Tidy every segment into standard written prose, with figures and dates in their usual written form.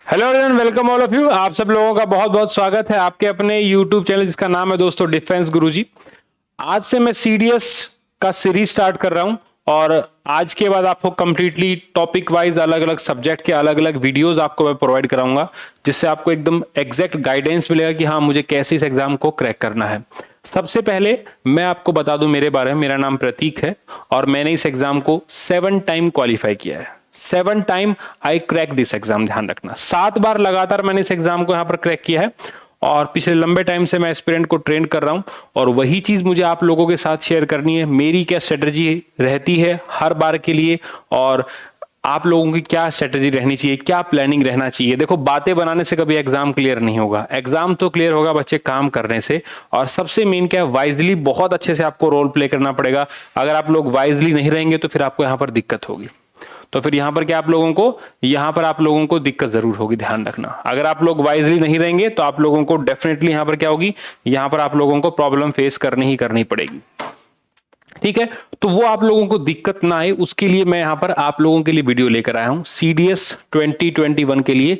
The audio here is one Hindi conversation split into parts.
Hello everyone, welcome all of you. आप सब लोगों का बहुत बहुत स्वागत है आपके अपने यूट्यूब चैनल जिसका नाम है दोस्तों डिफेंस गुरुजी। आज से मैं सीडीएस का सीरीज स्टार्ट कर रहा हूं और आज के बाद आपको कंप्लीटली टॉपिक वाइज अलग अलग सब्जेक्ट के अलग अलग वीडियोस आपको मैं प्रोवाइड कराऊंगा, जिससे आपको एकदम एग्जैक्ट गाइडेंस मिलेगा कि हाँ मुझे कैसे इस एग्जाम को क्रैक करना है। सबसे पहले मैं आपको बता दूं मेरे बारे में, मेरा नाम प्रतीक है और मैंने इस एग्जाम को 7 टाइम क्वालिफाई किया है। 7 time I crack this exam, ध्यान रखना 7 बार लगातार मैंने इस एग्जाम को यहां पर क्रैक किया है और पिछले लंबे टाइम से मैं एस्पिरेंट को ट्रेन कर रहा हूं और वही चीज मुझे आप लोगों के साथ शेयर करनी है। मेरी क्या स्ट्रेटजी रहती है हर बार के लिए और आप लोगों की क्या स्ट्रेटजी रहनी चाहिए, क्या प्लानिंग रहना चाहिए। देखो, बातें बनाने से कभी एग्जाम क्लियर नहीं होगा। एग्जाम तो क्लियर होगा बच्चे काम करने से, और सबसे मेन क्या है, वाइजली बहुत अच्छे से आपको रोल प्ले करना पड़ेगा। अगर आप लोग वाइजली नहीं रहेंगे तो फिर आपको यहां पर दिक्कत होगी। तो फिर यहां पर क्या आप लोगों को दिक्कत जरूर होगी, ध्यान रखना। अगर आप लोग वाइजली नहीं रहेंगे तो आप लोगों को डेफिनेटली यहां पर क्या होगी, यहां पर आप लोगों को प्रॉब्लम फेस करनी पड़ेगी। ठीक है, तो वो आप लोगों को दिक्कत ना आए उसके लिए मैं यहां पर आप लोगों के लिए वीडियो लेकर आया हूं। सीडीएस 2021 के लिए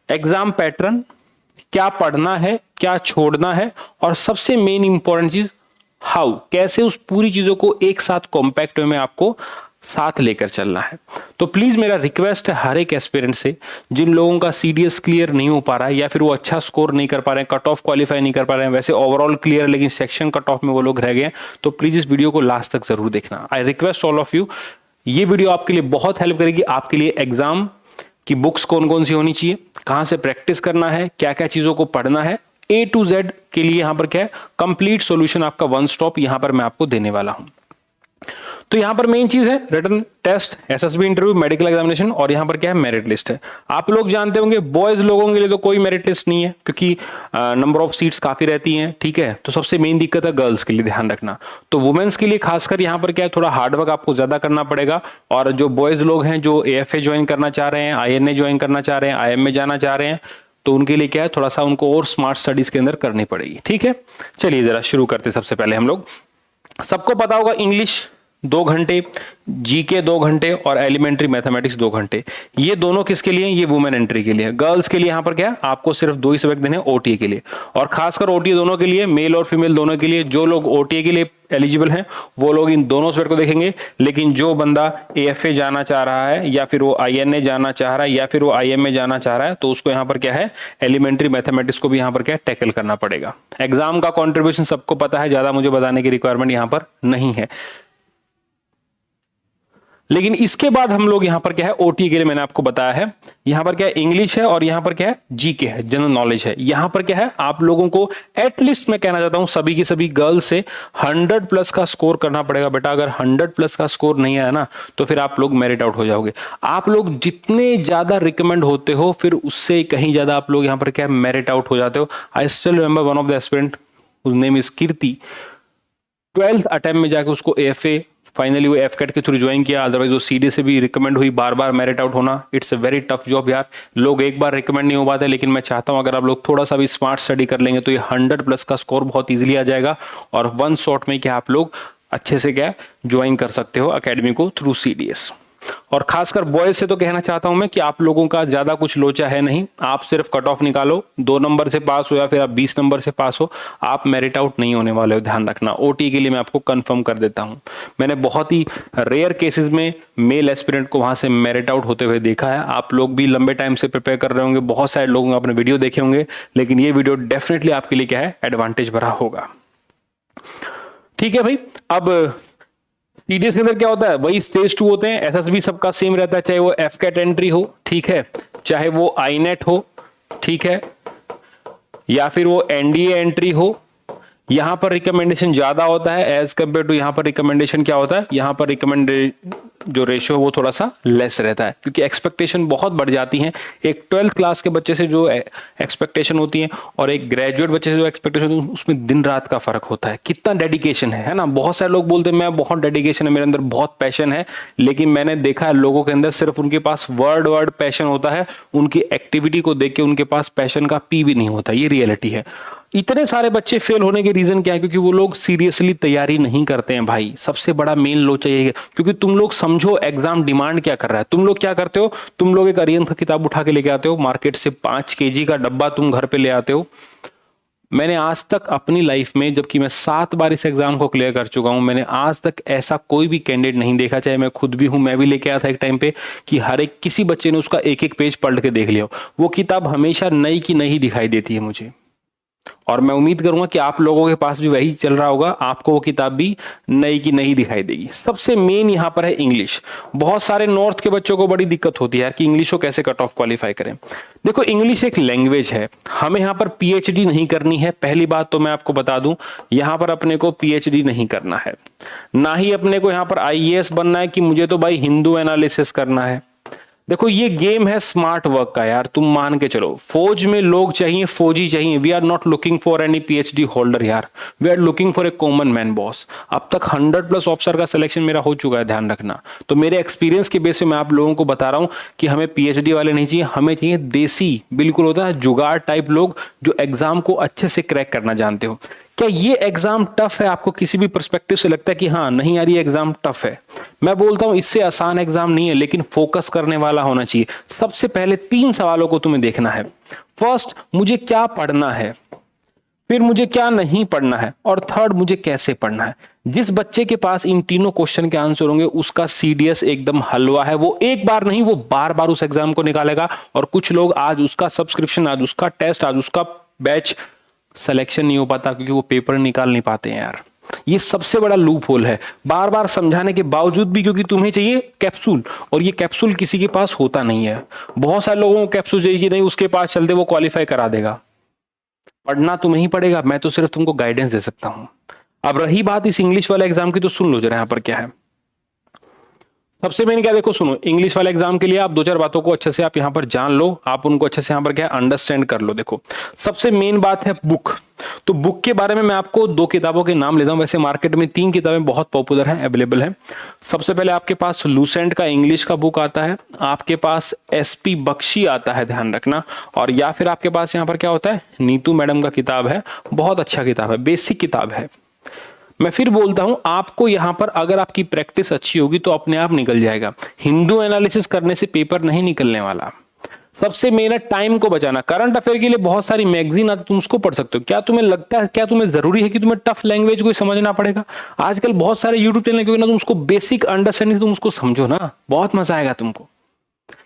एग्जाम पैटर्न, क्या पढ़ना है, क्या छोड़ना है, और सबसे मेन इंपॉर्टेंट चीज हाउ, कैसे उस पूरी चीजों को एक साथ कॉम्पैक्ट वे में आपको साथ लेकर चलना है। तो प्लीज मेरा रिक्वेस्ट है हर एक एस्पिरेंट से, जिन लोगों का सीडीएस क्लियर नहीं हो पा रहा है या फिर वो अच्छा स्कोर नहीं कर पा रहे हैं, कट ऑफ क्वालिफाई नहीं कर पा रहे हैं, वैसे ओवरऑल क्लियर लेकिन सेक्शन कट ऑफ में वो लोग रह गए हैं, तो प्लीज इस वीडियो को लास्ट तक जरूर देखना। I request all of you, ये वीडियो आपके लिए बहुत हेल्प करेगी। आपके लिए एग्जाम की बुक्स कौन कौन सी होनी चाहिए, कहां से प्रैक्टिस करना है, क्या क्या चीजों को पढ़ना है, A to Z के लिए यहां पर क्या है, कंप्लीट सॉल्यूशन आपका वन स्टॉप यहां पर मैं आपको देने वाला हूं। तो यहां पर मेन चीज है written test, SSB interview, medical examination, और यहां पर क्या है, मेरिट लिस्ट है। आप लोग जानते होंगे बॉयज लोगों के लिए तो कोई मेरिट लिस्ट नहीं है क्योंकि नंबर ऑफ सीट्स काफी रहती हैं। ठीक है, तो सबसे मेन दिक्कत है गर्ल्स के लिए, ध्यान रखना। तो वुमेन्स के लिए खासकर यहां पर क्या है, थोड़ा हार्डवर्क आपको ज्यादा करना पड़ेगा। और जो बॉयज लोग हैं जो एएफए ज्वाइन करना चाह रहे हैं, आईएनए ज्वाइन करना चाह रहे हैं, आईएमए जाना चाह रहे हैं, तो उनके लिए क्या है, थोड़ा सा उनको और स्मार्ट स्टडीज के अंदर करनी पड़ेगी। ठीक है, चलिए जरा शुरू करते। सबसे पहले हम लोग, सबको पता होगा इंग्लिश 2 घंटे, जीके 2 घंटे और एलिमेंट्री मैथमेटिक्स 2 घंटे। ये दोनों किसके लिए, ये वुमेन एंट्री के लिए। गर्ल्स के लिए यहां पर क्या है, आपको सिर्फ 2 ही सब्जेक्ट देने ओटीए के लिए, और खासकर ओटीए दोनों के लिए, मेल और फीमेल दोनों के लिए। जो लोग ओटीए के लिए एलिजिबल हैं वो लोग इन दोनों सब्जेक्ट को देखेंगे, लेकिन जो बंदा एएफए जाना चाह रहा है या फिर वो आईएनए जाना चाह रहा है या फिर वो आईएमए जाना चाह रहा है, तो उसको यहां पर क्या है, एलिमेंट्री मैथमेटिक्स को भी यहां पर क्या है, टैकल करना पड़ेगा। एग्जाम का कॉन्ट्रीब्यूशन सबको पता है, ज्यादा मुझे बताने की रिक्वायरमेंट यहां पर नहीं है। लेकिन इसके बाद हम लोग यहां पर क्या है, ओटी के लिए मैंने आपको बताया है, यहां पर क्या है, इंग्लिश है और यहां पर क्या है, जीके है, जनरल नॉलेज है। यहां पर क्या है, आप लोगों को एटलीस्ट मैं कहना चाहता हूं सभी की सभी गर्ल्स से 100 प्लस का स्कोर करना पड़ेगा। बेटा अगर 100 प्लस का स्कोर नहीं आया ना तो फिर आप लोग मेरिट आउट हो जाओगे। आप लोग जितने ज्यादा रिकमेंड होते हो फिर उससे कहीं ज्यादा आप लोग यहां पर क्या है, मेरिट आउट हो जाते हो। I still remember one of the aspirant whose name is Kirti, 12th attempt में जाके उसको एएफए फाइनली वो एफकेट के थ्रू ज्वाइन किया, अदरवाइज वो सीडी से भी रिकमेंड हुई। बार बार मेरिट आउट होना, it's a very tough job यार। लोग एक बार रिकमेंड नहीं हो पाते, लेकिन मैं चाहता हूं अगर आप लोग थोड़ा सा भी स्मार्ट स्टडी कर लेंगे तो ये 100 प्लस का स्कोर बहुत इजीली आ जाएगा और वन शॉट में क्या आप लोग अच्छे से क्या ज्वाइन कर सकते हो अकेडमी को थ्रू सीडीएस। और खासकर बॉयज से तो कहना चाहता हूं मैं कि आप लोगों का ज्यादा कुछ लोचा है नहीं। आप सिर्फ कट ऑफ निकालो, 2 नंबर से पास हो या फिर आप 20 नंबर से पास हो, आप मेरिट आउट नहीं होने वाले हो, ध्यान रखना। ओटी के लिए मैं आपको कंफर्म कर देता हूं, मैंने बहुत ही रेयर केसेस में मेल एस्पिरेंट को वहां से मेरिट आउट होते हुए देखा है। आप लोग भी लंबे टाइम से प्रिपेयर कर रहे होंगे, बहुत सारे लोग अपने वीडियो देखे होंगे, लेकिन ये वीडियो डेफिनेटली आपके लिए क्या है, एडवांटेज भरा होगा। ठीक है भाई, अब सीडीएस के अंदर क्या होता है, वही स्टेज 2 होते हैं। एसएसबी सबका सेम रहता है, चाहे वो एफकेट एंट्री हो, ठीक है, चाहे वो आईनेट हो, ठीक है, या फिर वो एनडीए एंट्री हो। यहां पर रिकमेंडेशन ज्यादा होता है एज कंपेयर टू यहां पर रिकमेंडेशन क्या होता है, यहां पर रिकमेंड जो रेशियो है वो थोड़ा सा लेस रहता है क्योंकि एक्सपेक्टेशन बहुत बढ़ जाती है। एक 12th क्लास के बच्चे से जो एक्सपेक्टेशन होती है और एक ग्रेजुएट बच्चे से जो एक्सपेक्टेशन होती है उसमें दिन रात का फर्क होता है। कितना डेडिकेशन है ना। बहुत सारे लोग बोलते हैं मैं बहुत डेडिकेशन है, मेरे अंदर बहुत पैशन है, लेकिन मैंने देखा है लोगों के अंदर सिर्फ उनके पास वर्ड पैशन होता है, उनकी एक्टिविटी को देख के उनके पास पैशन का पी भी नहीं होता। ये रियलिटी है। इतने सारे बच्चे फेल होने के रीजन क्या है? क्योंकि वो लोग सीरियसली तैयारी नहीं करते हैं भाई। सबसे बड़ा मेन लो चाहिए, क्योंकि तुम लोग समझो एग्जाम डिमांड क्या कर रहा है। तुम लोग क्या करते हो? तुम लोग एक अरिहंत का किताब उठा के लेके आते हो मार्केट से, 5 kg का डब्बा तुम घर पे ले आते हो। मैंने आज तक अपनी लाइफ में, जबकि मैं 7 बार इस एग्जाम को क्लियर कर चुका हूं, मैंने आज तक ऐसा कोई भी कैंडिडेट नहीं देखा, चाहे मैं खुद भी हूं, मैं भी लेके आया था एक टाइम पे, कि हर एक किसी बच्चे ने उसका एक एक पेज पढ़ के देख लिया। वो किताब हमेशा नई की नई दिखाई देती है मुझे, और मैं उम्मीद करूंगा कि आप लोगों के पास भी वही चल रहा होगा, आपको वो किताब भी नई की नई दिखाई देगी। सबसे मेन यहां पर है इंग्लिश। बहुत सारे नॉर्थ के बच्चों को बड़ी दिक्कत होती है कि इंग्लिश को कैसे कट ऑफ क्वालिफाई करें। देखो, इंग्लिश एक लैंग्वेज है, हमें यहां पर पीएचडी नहीं करनी है। पहली बात तो मैं आपको बता दूं, यहां पर अपने को पीएचडी नहीं करना है, ना ही अपने को यहां पर आईएएस बनना है कि मुझे तो भाई हिंदू एनालिसिस करना है। देखो, ये गेम है स्मार्ट वर्क का यार, तुम मान के चलो। फौज में लोग चाहिए, फौजी चाहिए। We are not looking for any PhD holder यार, we are looking for a common man boss. अब तक 100+ ऑफिसर का सिलेक्शन मेरा हो चुका है, ध्यान रखना। तो मेरे एक्सपीरियंस के बेस पे मैं आप लोगों को बता रहा हूं कि हमें पीएचडी वाले नहीं चाहिए, हमें चाहिए देसी, बिल्कुल होता है जुगाड़ टाइप लोग, जो एग्जाम को अच्छे से क्रैक करना जानते हो। क्या ये एग्जाम टफ है? आपको किसी भी पर्सपेक्टिव से लगता है कि हाँ नहीं यार ये एग्जाम टफ है? मैं बोलता हूं इससे आसान एग्जाम नहीं है, लेकिन फोकस करने वाला होना चाहिए। सबसे पहले 3 सवालों को तुम्हें देखना है। फर्स्ट, मुझे क्या पढ़ना है, फिर मुझे क्या नहीं पढ़ना है, और थर्ड, मुझे कैसे पढ़ना है। जिस बच्चे के पास इन तीनों क्वेश्चन के आंसर होंगे, उसका सीडीएस एकदम हलवा है। वो एक बार नहीं, वो बार बार उस एग्जाम को निकालेगा। और कुछ लोग आज उसका सब्सक्रिप्शन, आज उसका टेस्ट, आज उसका बैच, सिलेक्शन नहीं हो पाता क्योंकि वो पेपर निकाल नहीं पाते हैं यार। ये सबसे बड़ा लूप होल है, बार बार समझाने के बावजूद भी, क्योंकि तुम्हें चाहिए कैप्सूल, और ये कैप्सूल किसी के पास होता नहीं है। बहुत सारे लोगों को कैप्सूल चाहिए कि नहीं उसके पास चलते वो क्वालिफाई करा देगा। पढ़ना तुम्हें ही पड़ेगा, मैं तो सिर्फ तुमको गाइडेंस दे सकता हूं। अब रही बात इस इंग्लिश वाले एग्जाम की, तो सुन लो जरा यहां पर क्या है। सबसे मेन क्या, देखो सुनो, इंग्लिश वाले एग्जाम के लिए आप 2-4 बातों को अच्छे से आप यहां पर जान लो, आप उनको अच्छे से यहां पर क्या अंडरस्टैंड कर लो। देखो, सबसे मेन बात है बुक। तो बुक के बारे में मैं आपको 2 किताबों के नाम लेता हूं। वैसे मार्केट में 3 किताबें बहुत पॉपुलर हैं, अवेलेबल हैं। सबसे पहले आपके पास लूसेंट का इंग्लिश का बुक आता है, आपके पास एसपी बख्शी आता है, ध्यान रखना, और या फिर आपके पास यहां पर क्या होता है, नीतू मैडम का किताब है। बहुत अच्छा किताब है, बेसिक किताब है। मैं फिर बोलता हूं, आपको यहां पर अगर आपकी प्रैक्टिस अच्छी होगी तो अपने आप निकल जाएगा। हिंदू एनालिसिस करने से पेपर नहीं निकलने वाला। सबसे मेन है टाइम को बचाना। करंट अफेयर के लिए बहुत सारी मैगजीन आती, तुम उसको पढ़ सकते हो। क्या तुम्हें लगता है, क्या तुम्हें जरूरी है कि तुम्हें टफ लैंग्वेज को समझना पड़ेगा? आजकल बहुत सारे यूट्यूब चैनल, क्योंकि ना तुम उसको बेसिक अंडरस्टैंडिंग, तुम उसको समझो ना, बहुत मजा आएगा तुमको।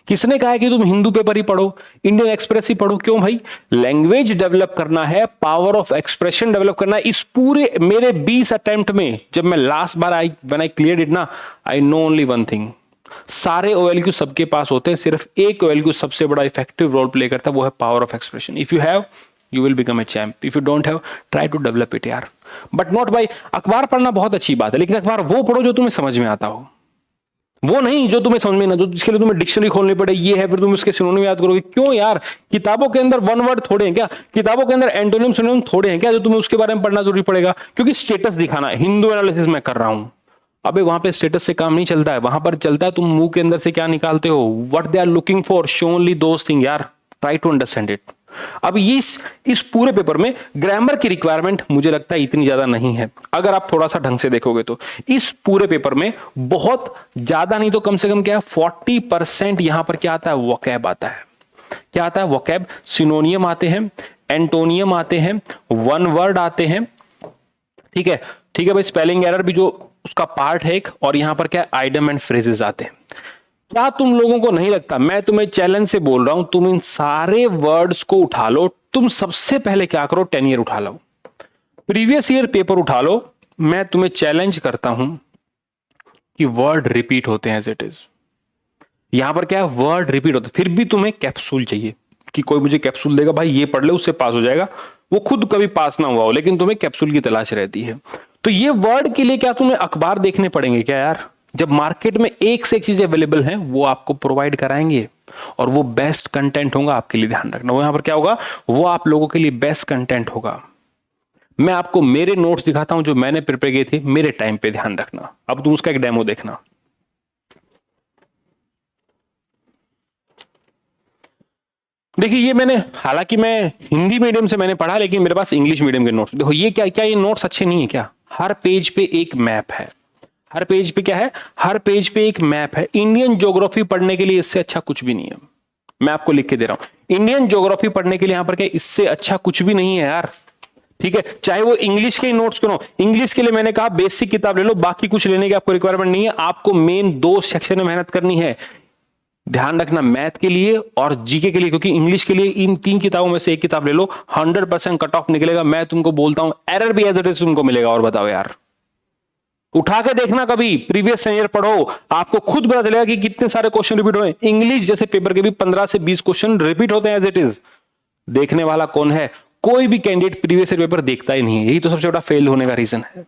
किसने कहा है कि तुम हिंदू पेपर ही पढ़ो, इंडियन एक्सप्रेस ही पढ़ो? क्यों भाई? लैंग्वेज डेवलप करना है, पावर ऑफ एक्सप्रेशन डेवलप करना है। इस पूरे मेरे 20 अटेम्प्ट में, जब मैं लास्ट बार व्हेन आई क्लियर्ड इट ना, I know only one thing, सारे OLQ सबके पास होते हैं, सिर्फ एक OLQ सबसे बड़ा इफेक्टिव रोल प्ले करता है, वो है power of expression. If you have, you will become a champ. If you don't have, try to develop it यार, बट नॉट बाय। अखबार पढ़ना बहुत अच्छी बात है, लेकिन अखबार वो पढ़ो जो तुम्हें समझ में आता हो, वो नहीं जो तुम्हें समझ में ना, जो जिसके लिए तुम्हें डिक्शनरी खोलनी पड़े, ये है, फिर तुम उसके सिनोनिम याद करोगे। क्यों यार? किताबों के अंदर वन वर्ड थोड़े हैं क्या? किताबों के अंदर एंटोनिम सिनोनिम थोड़े हैं क्या जो तुम्हें उसके बारे में पढ़ना जरूरी पड़ेगा? क्योंकि स्टेटस दिखाना है, हिंदू एनालिसिस मैं कर रहा हूं। अबे वहां पे स्टेटस से काम नहीं चलता है, वहां पर चलता है तुम मुंह के अंदर से क्या निकालते हो, what they are looking for, show only those thing यार, ट्राई टू अंडरस्टैंड इट। अब इस पूरे पेपर में ग्रामर की रिक्वायरमेंट मुझे लगता है इतनी ज्यादा नहीं है, अगर आप थोड़ा सा ढंग से देखोगे तो। इस पूरे पेपर में बहुत ज्यादा नहीं तो कम से कम क्या है, 40% यहां पर क्या आता है, वोकैब आता है। क्या आता है? वोकैब। सिनोनियम आते हैं, एंटोनियम आते हैं, वन वर्ड आते हैं। ठीक है, ठीक है भाई, स्पेलिंग एरर भी जो उसका पार्ट है एक, और यहां पर क्या, आइडम एंड फ्रेजेस आते हैं। क्या तुम लोगों को नहीं लगता, मैं तुम्हें चैलेंज से बोल रहा हूं, तुम इन सारे वर्ड्स को उठा लो। तुम सबसे पहले क्या करो, 10 ईयर उठा लो, प्रीवियस ईयर पेपर उठा लो। मैं तुम्हें चैलेंज करता हूं कि वर्ड रिपीट होते हैं एज इट इज। यहां पर क्या है, वर्ड रिपीट होते, फिर भी तुम्हें कैप्सूल चाहिए कि कोई मुझे कैप्सूल देगा, भाई ये पढ़ ले उससे पास हो जाएगा। वो खुद कभी पास ना हुआ हो, लेकिन तुम्हें कैप्सूल की तलाश रहती है। तो ये वर्ड के लिए क्या तुम्हें अखबार देखने पड़ेंगे क्या यार? जब मार्केट में एक से एक चीजें अवेलेबल हैं, वो आपको प्रोवाइड कराएंगे, और वो बेस्ट कंटेंट होगा आपके लिए। ध्यान रखना, वो यहां पर क्या होगा, वो आप लोगों के लिए बेस्ट कंटेंट होगा। मैं आपको मेरे नोट्स दिखाता हूं जो मैंने प्रिपेयर किए थे मेरे टाइम पे, ध्यान रखना। अब तुम उसका एक डेमो देखना। देखिए ये मैंने, हालांकि मैं हिंदी मीडियम से मैंने पढ़ा, लेकिन मेरे पास इंग्लिश मीडियम के नोट्स। देखो ये क्या क्या ये नोट्स अच्छे नहीं है क्या? हर पेज पे एक मैप है, हर पेज पे क्या है, हर पेज पे एक मैप है। इंडियन ज्योग्राफी पढ़ने के लिए इससे अच्छा कुछ भी नहीं है। मैं आपको लिख के दे रहा हूं, इंडियन ज्योग्राफी पढ़ने के लिए यहां पर क्या, इससे अच्छा कुछ भी नहीं है यार। ठीक है, चाहे वो इंग्लिश के नोट्स क्यों ना हो। इंग्लिश के लिए मैंने कहा बेसिक किताब ले लो, बाकी कुछ लेने की आपको रिक्वायरमेंट नहीं है। आपको मेन 2 सेक्शन में मेहनत करनी है, ध्यान रखना, मैथ के लिए और जीके के लिए। क्योंकि इंग्लिश के लिए इन 3 किताबों में से एक किताब ले लो, 100% कट ऑफ निकलेगा। मैं तुमको बोलता हूं, एरर भी एज इट इज तुमको मिलेगा। और बताओ यार, उठा के देखना कभी, प्रीवियस ईयर पढ़ो, आपको खुद पता चलेगा कि कितने सारे क्वेश्चन रिपीट हुए। इंग्लिश जैसे पेपर के भी 15 से 20 क्वेश्चन रिपीट होते हैं एज इट इज। देखने वाला कौन है? कोई भी कैंडिडेट प्रीवियस ईयर पेपर देखता ही नहीं है। यही तो सबसे बड़ा फेल होने का रीजन है।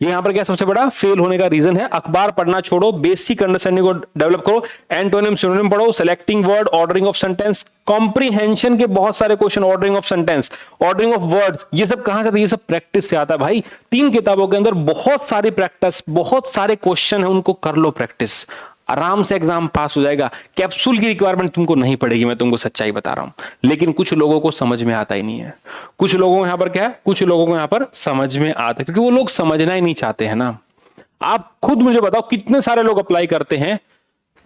ये यहां पर क्या सबसे बड़ा फेल होने का रीजन है? अखबार पढ़ना छोड़ो, बेसिक अंडरस्टैंडिंग को डेवलप करो, एंटोनिम सिनोनिम पढ़ो, selecting word, ordering of sentence, comprehension के बहुत सारे question, ordering of sentence, ordering of words, ये सब कहां से आता है? ये सब प्रैक्टिस से आता है भाई। 3 किताबों के अंदर बहुत सारी प्रैक्टिस, बहुत सारे क्वेश्चन है, उनको कर लो प्रैक्टिस, आराम से एग्जाम पास हो जाएगा। कैप्सूल की रिक्वायरमेंट तुमको नहीं पड़ेगी, मैं तुमको सच्चाई बता रहा हूं। लेकिन कुछ लोगों को समझ में आता ही नहीं है। कुछ लोगों को यहां पर क्या है, कुछ लोगों को यहां पर समझ में आता है, क्योंकि वो लोग समझना ही नहीं चाहते हैं ना। आप खुद मुझे बताओ, कितने सारे लोग अप्लाई करते हैं,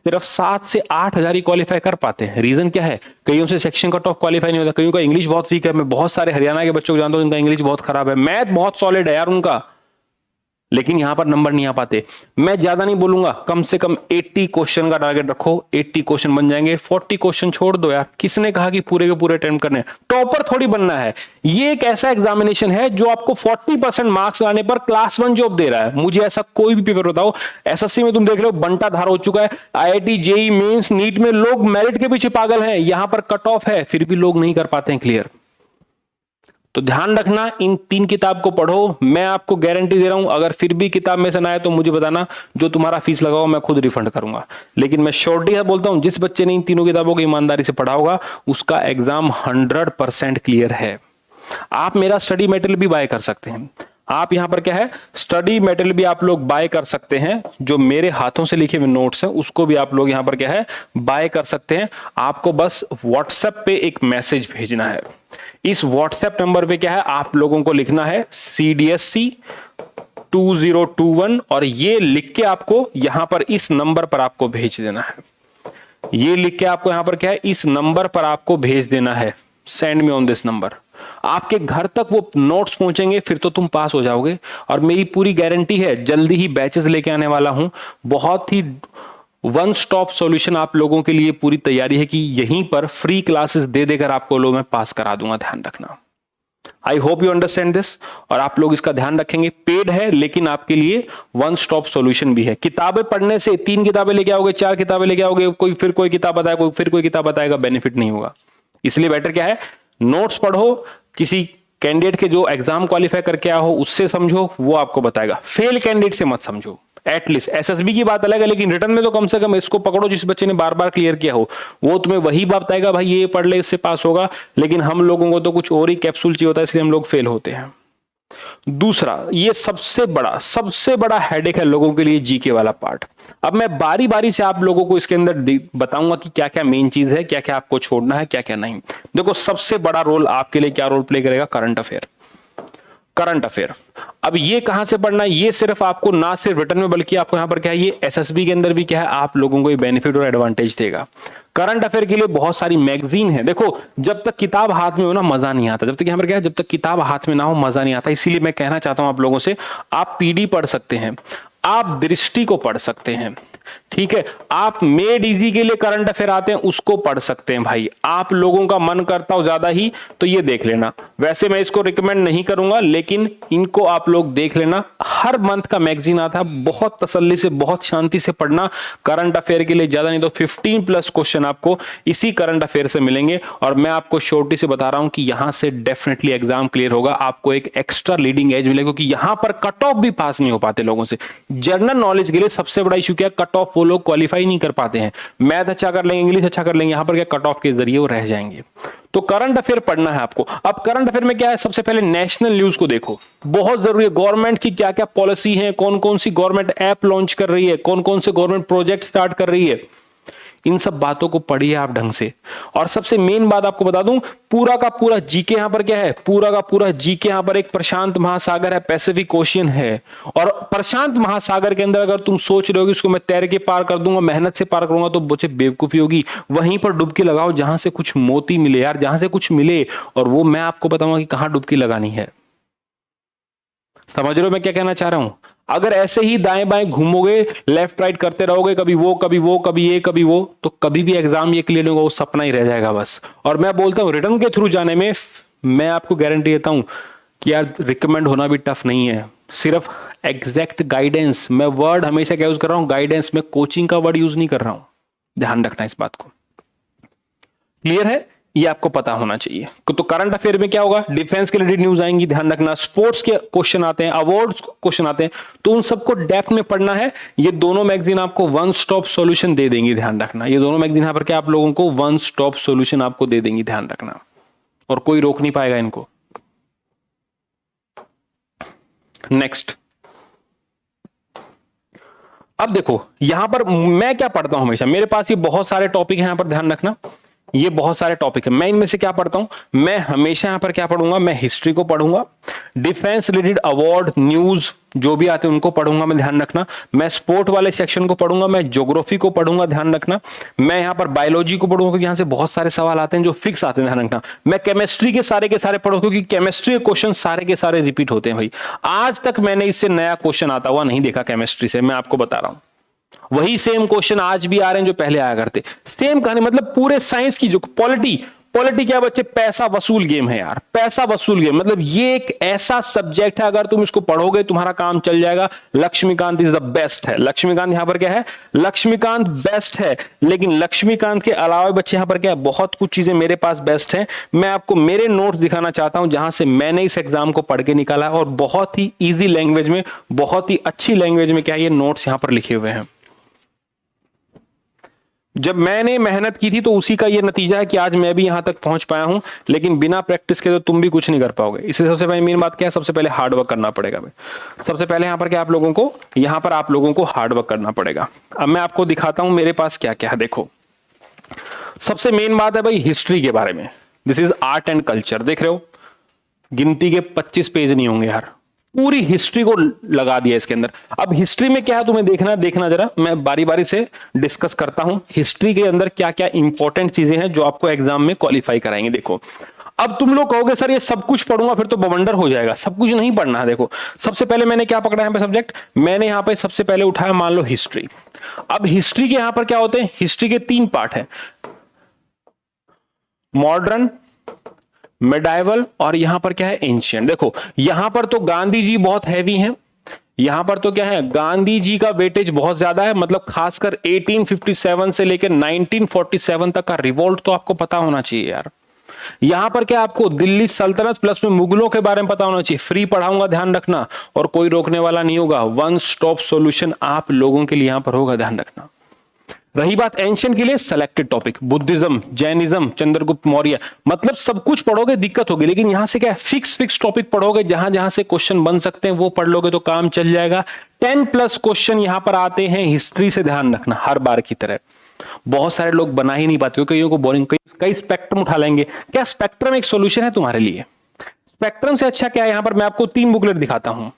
सिर्फ 7 से 8 हजार ही क्वालिफाई कर पाते हैं। रीजन क्या है? कईयों से सेक्शन कट ऑफ क्वालिफाई नहीं होता, कईयों का इंग्लिश बहुत वीक है। मैं बहुत सारे हरियाणा के बच्चों को जानता हूं जिनका इंग्लिश बहुत खराब है, मैथ बहुत सॉलिड है यार उनका, लेकिन यहां पर नंबर नहीं आ पाते। मैं ज्यादा नहीं बोलूंगा, कम से कम 80 क्वेश्चन का टारगेट रखो, 80 क्वेश्चन बन जाएंगे। 40 क्वेश्चन छोड़ दो यार, किसने कहा कि पूरे के पूरे अटेम्प्ट करने? टॉपर थोड़ी बनना है। ये एक ऐसा एग्जामिनेशन है जो आपको 40% मार्क्स लाने पर क्लास 1 जॉब दे रहा है। मुझे ऐसा कोई भी पेपर बताओ, एसएससी में तुम देख रहे हो बंटा धार हो चुका है, आईआईटी, जेई मेंस, नीट में लोग मेरिट के पीछे पागल हैं। यहां पर कट ऑफ है, फिर भी लोग नहीं कर पाते हैं क्लियर। तो ध्यान रखना, इन 3 किताब को पढ़ो। मैं आपको गारंटी दे रहा हूं, अगर फिर भी किताब में से ना आए तो मुझे बताना, जो तुम्हारा फीस लगाओ मैं खुद रिफंड करूंगा। लेकिन मैं श्योरिटी से बोलता हूं, जिस बच्चे ने इन तीनों किताबों को ईमानदारी से पढ़ा होगा, उसका एग्जाम 100% क्लियर है। आप मेरा स्टडी मटेरियल भी बाय कर सकते हैं। आप यहां पर क्या है, स्टडी मटेरियल भी आप लोग बाय कर सकते हैं। जो मेरे हाथों से लिखे हुए नोट्स हैं उसको भी आप लोग यहां पर क्या है, बाय कर सकते हैं। आपको बस व्हाट्सएप पे एक मैसेज भेजना है। इस व्हाट्सएप नंबर पे क्या है, आप लोगों को लिखना है CDSC 2021, और ये लिख के आपको यहां पर इस नंबर पर आपको भेज देना है। ये लिख के आपको यहां पर क्या है, इस नंबर पर आपको भेज देना है, send me on this number. आपके घर तक वो नोट्स पहुंचेंगे, फिर तो तुम पास हो जाओगे। और मेरी पूरी गारंटी है, जल्दी ही बैचेस लेके आने वाला हूं। बहुत ही वन स्टॉप सॉल्यूशन आप लोगों के लिए पूरी तैयारी है कि यहीं पर फ्री क्लासेस दे देकर आपको लोग मैं पास करा दूंगा। ध्यान रखना, I hope you understand this, और आप लोग इसका ध्यान रखेंगे। पेड है, लेकिन आपके लिए वन स्टॉप सॉल्यूशन भी है। किताबें पढ़ने से 3 किताबें लेके आओगे, 4 किताबें लेके आओगे, कोई फिर कोई किताब बताएगा, कोई फिर कोई किताब बताएगा, बेनिफिट नहीं होगा। इसलिए बेटर क्या है, नोट्स पढ़ो, किसी कैंडिडेट के जो एग्जाम क्वालिफाई करके आया हो उससे समझो, वो आपको बताएगा। फेल कैंडिडेट से मत समझो। एटलीस्ट एसएसबी की बात अलग है, लेकिन रिटर्न में तो कम से कम इसको पकड़ो जिस बच्चे ने बार बार क्लियर किया हो। वो तुम्हें वही बताएगा, भाई ये पढ़ ले इससे पास होगा। लेकिन हम लोगों को तो कुछ और ही कैप्सूल चाहिए होता है, इसलिए हम लोग फेल होते हैं। दूसरा, ये सबसे बड़ा हेडेक है लोगों के लिए, जीके वाला पार्ट। अब मैं बारी बारी से आप लोगों को इसके अंदर बताऊंगा कि क्या क्या मेन चीज है, क्या क्या आपको छोड़ना है, क्या क्या नहीं। देखो, सबसे बड़ा रोल आपके लिए क्या रोल प्ले करेगा, करंट अफेयर। करंट अफेयर, अब ये कहां से पढ़ना है, ये सिर्फ आपको ना सिर्फ रिटर्न में बल्कि आपको यहां पर क्या है, ये एसएसबी के अंदर भी क्या है, आप लोगों को ये बेनिफिट और एडवांटेज देगा। करंट अफेयर के लिए बहुत सारी मैगजीन है। देखो, जब तक किताब हाथ में हो ना मजा नहीं आता। जब तक यहां पर क्या है, जब तक किताब हाथ में ना हो मजा नहीं आता। इसीलिए मैं कहना चाहता हूं आप लोगों से, आप पीडी पढ़ सकते हैं, आप दृष्टि को पढ़ सकते हैं, ठीक है। आप मेड इजी के लिए करंट अफेयर आते हैं, उसको पढ़ सकते हैं भाई। आप लोगों का मन करता हो ज्यादा ही तो ये देख लेना। वैसे मैं इसको रिकमेंड नहीं करूंगा, लेकिन इनको आप लोग देख लेना। हर मंथ का मैगजीन आता है, बहुत तसल्ली से, बहुत शांति से पढ़ना। करंट अफेयर के लिए ज्यादा नहीं तो 15+ क्वेश्चन आपको इसी करंट अफेयर से मिलेंगे। और मैं आपको श्योरिटी से बता रहा हूं कि यहां से डेफिनेटली एग्जाम क्लियर होगा। आपको एक एक्स्ट्रा लीडिंग एज मिलेगा, क्योंकि यहां पर कट ऑफ भी पास नहीं हो पाते लोगों से। जनरल नॉलेज के लिए सबसे बड़ा इशू क्या है, कट ऑफ वो लोग क्वालिफाई नहीं कर पाते हैं। मैथ अच्छा कर लेंगे, इंग्लिश अच्छा कर लेंगे, यहां पर क्या कट ऑफ के जरिए वो रह जाएंगे। तो करंट अफेयर पढ़ना है आपको। अब करंट अफेयर में क्या है, सबसे पहले नेशनल न्यूज को देखो, बहुत जरूरी है। गवर्नमेंट की क्या क्या पॉलिसी है, कौन कौन सी गवर्नमेंट ऐप लॉन्च कर रही है, कौन कौन से गवर्नमेंट प्रोजेक्ट स्टार्ट कर रही है, इन सब बातों को पढ़िए आप ढंग से। और सबसे मेन बात आपको बता दूं, पूरा का पूरा जीके यहां पर क्या है, पूरा का पूरा जीके यहां पर एक प्रशांत महासागर है, पैसिफिक ओशियन है। और प्रशांत महासागर के अंदर अगर तुम सोच रहे हो कि इसको मैं तैर के पार कर दूंगा, मेहनत से पार करूंगा, तो मुझे बेवकूफी होगी। वहीं पर डुबकी लगाओ जहां से कुछ मोती मिले यार, जहां से कुछ मिले, और वो मैं आपको बताऊंगा कि कहां डुबकी लगानी है। समझ रहे हो मैं क्या कहना चाह रहा हूं? अगर ऐसे ही दाएं बाएं घूमोगे, लेफ्ट राइट करते रहोगे, कभी वो कभी वो कभी ये कभी वो, तो कभी भी एग्जाम ये क्लियर नहीं होगा, वो सपना ही रह जाएगा बस। और मैं बोलता हूं रिटर्न के थ्रू जाने में मैं आपको गारंटी देता हूं कि यार रिकमेंड होना भी टफ नहीं है, सिर्फ एग्जैक्ट गाइडेंस। मैं वर्ड हमेशा क्या यूज कर रहा हूं, गाइडेंस। मैं कोचिंग का वर्ड यूज नहीं कर रहा हूं, ध्यान रखना इस बात को। क्लियर है? ये आपको पता होना चाहिए। तो करंट अफेयर में क्या होगा, डिफेंस के रिलेटेड न्यूज आएंगी, ध्यान रखना। स्पोर्ट्स के क्वेश्चन आते हैं, अवार्ड्स क्वेश्चन आते हैं, तो उन सबको डेप्थ में पढ़ना है। ये दोनों मैगजीन आपको वन स्टॉप सॉल्यूशन दे देंगी, ध्यान रखना। ये दोनों मैगजीन यहां पर क्या आप लोगों को वन स्टॉप सॉल्यूशन आपको दे देंगी, ध्यान रखना। और कोई रोक नहीं पाएगा इनको। नेक्स्ट, अब देखो यहां पर मैं क्या पढ़ता हूं हमेशा, मेरे पास ये बहुत सारे टॉपिक हैं, यहां पर ध्यान रखना। ये बहुत सारे टॉपिक है, मैं इनमें से क्या पढ़ता हूं, मैं हमेशा यहां पर क्या पढ़ूंगा, मैं हिस्ट्री को पढ़ूंगा, डिफेंस रिलेटेड अवार्ड न्यूज जो भी आते हैं उनको पढ़ूंगा, मैं ध्यान रखना। मैं स्पोर्ट वाले सेक्शन को पढ़ूंगा, मैं ज्योग्राफी को पढ़ूंगा, ध्यान रखना। मैं यहां पर बायोलॉजी को पढ़ूंगा क्योंकि यहां से बहुत सारे सवाल आते हैं जो फिक्स आते हैं, ध्यान रखना। मैं केमिस्ट्री के सारे पढ़ूंगा क्योंकि केमिस्ट्री के क्वेश्चन सारे के सारे रिपीट होते हैं भाई। आज तक मैंने इससे नया क्वेश्चन आता हुआ नहीं देखा केमिस्ट्री से, मैं आपको बता रहा हूं। वही सेम क्वेश्चन आज भी आ रहे हैं जो पहले आया करते, सेम कहानी। मतलब पूरे साइंस की जो पॉलिटी क्या बच्चे, पैसा वसूल गेम है यार, पैसा वसूल गेम। मतलब ये एक ऐसा सब्जेक्ट है, अगर तुम इसको पढ़ोगे तुम्हारा काम चल जाएगा। लक्ष्मीकांत इज द बेस्ट है। लक्ष्मीकांत यहां पर क्या है, लक्ष्मीकांत बेस्ट है। लेकिन लक्ष्मीकांत के अलावा बच्चे यहां पर क्या है, बहुत कुछ चीजें मेरे पास बेस्ट हैं। मैं आपको मेरे नोट्स दिखाना चाहता हूं जहां से मैंने इस एग्जाम को पढ़ के निकाला है, और बहुत ही ईजी लैंग्वेज में, बहुत ही अच्छी लैंग्वेज में क्या ये नोट्स यहां पर लिखे हुए हैं। जब मैंने मेहनत की थी तो उसी का ये नतीजा है कि आज मैं भी यहां तक पहुंच पाया हूं। लेकिन बिना प्रैक्टिस के तो तुम भी कुछ नहीं कर पाओगे। इससे सबसे पहले मेन बात क्या है, सबसे पहले हार्ड वर्क करना पड़ेगा भाई। सबसे पहले यहां पर क्या आप लोगों को हार्ड वर्क करना पड़ेगा। अब मैं आपको दिखाता हूं मेरे पास क्या क्या है। देखो सबसे मेन बात है भाई हिस्ट्री के बारे में। This is art and culture. देख रहे हो गिनती के 25 पेज नहीं होंगे यार, पूरी हिस्ट्री को लगा दिया इसके अंदर। अब हिस्ट्री में क्या है तुम्हें देखना जरा, मैं बारी बारी से डिस्कस करता हूं हिस्ट्री के अंदर क्या क्या इंपॉर्टेंट चीजें हैं जो आपको एग्जाम में क्वालिफाई कराएंगे। देखो अब तुम लोग कहोगे सर ये सब कुछ पढ़ूंगा फिर तो बवंडर हो जाएगा। सब कुछ नहीं पढ़ना है। देखो सबसे पहले मैंने क्या पकड़ा यहां पे सब्जेक्ट, मैंने यहां पे सबसे पहले उठाया मान लो हिस्ट्री। अब हिस्ट्री के यहां पर क्या होते हैं, हिस्ट्री के 3 पार्ट है, मॉडर्न, मिडाइवल और यहां पर क्या है एंशिएंट। देखो यहां पर तो गांधी जी बहुत हैवी हैं, यहां पर तो क्या है गांधी जी का वेटेज बहुत ज्यादा है। मतलब खासकर 1857 से लेकर 1947 तक का रिवोल्ट तो आपको पता होना चाहिए यार। यहां पर क्या आपको दिल्ली सल्तनत प्लस में मुगलों के बारे में पता होना चाहिए। फ्री पढ़ाऊंगा, ध्यान रखना, और कोई रोकने वाला नहीं होगा। वन स्टॉप सॉल्यूशन आप लोगों के लिए यहां पर होगा, ध्यान रखना। रही बात एंशिएंट के लिए, selected topic, Buddhism, Jainism, Chandragupta Maurya. मतलब सब कुछ पढ़ोगे दिक्कत होगी, लेकिन यहां से क्या फिक्स टॉपिक पढ़ोगे, जहां जहां से क्वेश्चन बन सकते हैं वो पढ़ लोगे तो काम चल जाएगा। 10+ क्वेश्चन यहां पर आते हैं हिस्ट्री से, ध्यान रखना, हर बार की तरह। बहुत सारे लोग बना ही नहीं पाते, कईयों को बोरिंग, कई स्पेक्ट्रम उठा लेंगे। क्या स्पेक्ट्रम एक सोल्यूशन है तुम्हारे लिए? स्पेक्ट्रम से अच्छा क्या है, यहां पर मैं आपको 3 बुकलेट दिखाता हूं।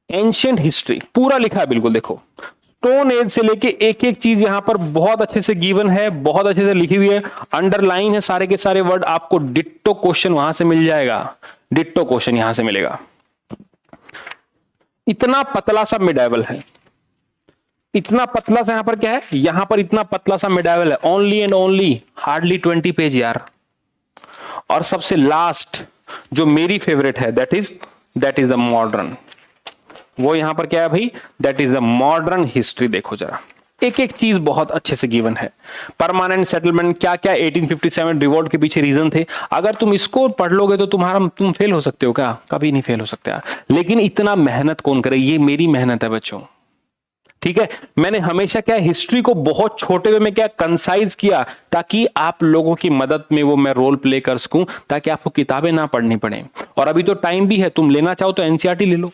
एंशिएंट हिस्ट्री पूरा लिखा है, बिल्कुल देखो, स्टोन एज से लेके एक एक चीज यहां पर बहुत अच्छे से गिवन है, बहुत अच्छे से लिखी हुई है, अंडरलाइन है सारे के सारे वर्ड। आपको डिट्टो क्वेश्चन वहां से मिल जाएगा, डिट्टो क्वेश्चन यहां से मिलेगा। इतना पतला सा मिडाइवल है, इतना पतला सा यहां पर क्या है, यहां पर इतना पतला सा मिडाइवल है, only and only hardly 20 page यार। और सबसे लास्ट जो मेरी फेवरेट है, दैट इज द मॉडर्न। वो यहां पर क्या है भाई, that is the modern history. देखो जरा एक एक चीज बहुत अच्छे से गिवन है। परमानेंट सेटलमेंट, क्या क्या 1857 रिवोल्ट के पीछे रीजन थे। अगर तुम इसको पढ़ लोगे तो तुम फेल हो सकते हो क्या? कभी नहीं फेल हो सकते यार। लेकिन इतना मेहनत कौन करे, ये मेरी मेहनत है बच्चों, ठीक है। मैंने हमेशा क्या हिस्ट्री को बहुत छोटे वे में क्या कंसाइज किया, ताकि आप लोगों की मदद में वो मैं रोल प्ले कर सकूं, ताकि आपको किताबें ना पढ़नी पड़े। और अभी तो टाइम भी है, तुम लेना चाहो तो एनसीईआरटी ले लो।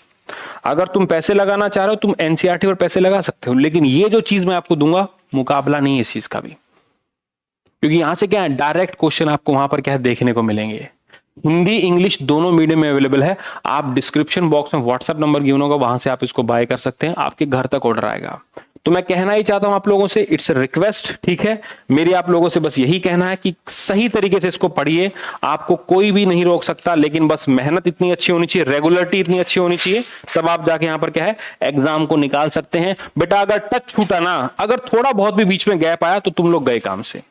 अगर तुम पैसे लगाना चाह रहे हो तुम एनसीईआरटी पर पैसे लगा सकते हो, लेकिन ये जो चीज मैं आपको दूंगा मुकाबला नहीं है इस चीज का भी। क्योंकि यहां से क्या है, डायरेक्ट क्वेश्चन आपको वहां पर क्या है देखने को मिलेंगे। हिंदी इंग्लिश दोनों मीडियम में अवेलेबल है। आप डिस्क्रिप्शन बॉक्स में व्हाट्सएप नंबर गिवन होगा, वहां से आप इसको बाय कर सकते हैं, आपके घर तक ऑर्डर आएगा। तो मैं कहना ही चाहता हूं आप लोगों से, इट्स अ रिक्वेस्ट, ठीक है, मेरी आप लोगों से बस यही कहना है कि सही तरीके से इसको पढ़िए, आपको कोई भी नहीं रोक सकता, लेकिन बस मेहनत इतनी अच्छी होनी चाहिए, रेगुलरिटी इतनी अच्छी होनी चाहिए, तब आप जाके यहां पर क्या है एग्जाम को निकाल सकते हैं। बेटा अगर टच छूटा ना, अगर थोड़ा बहुत भी बीच में गैप आया तो तुम लोग गए काम से।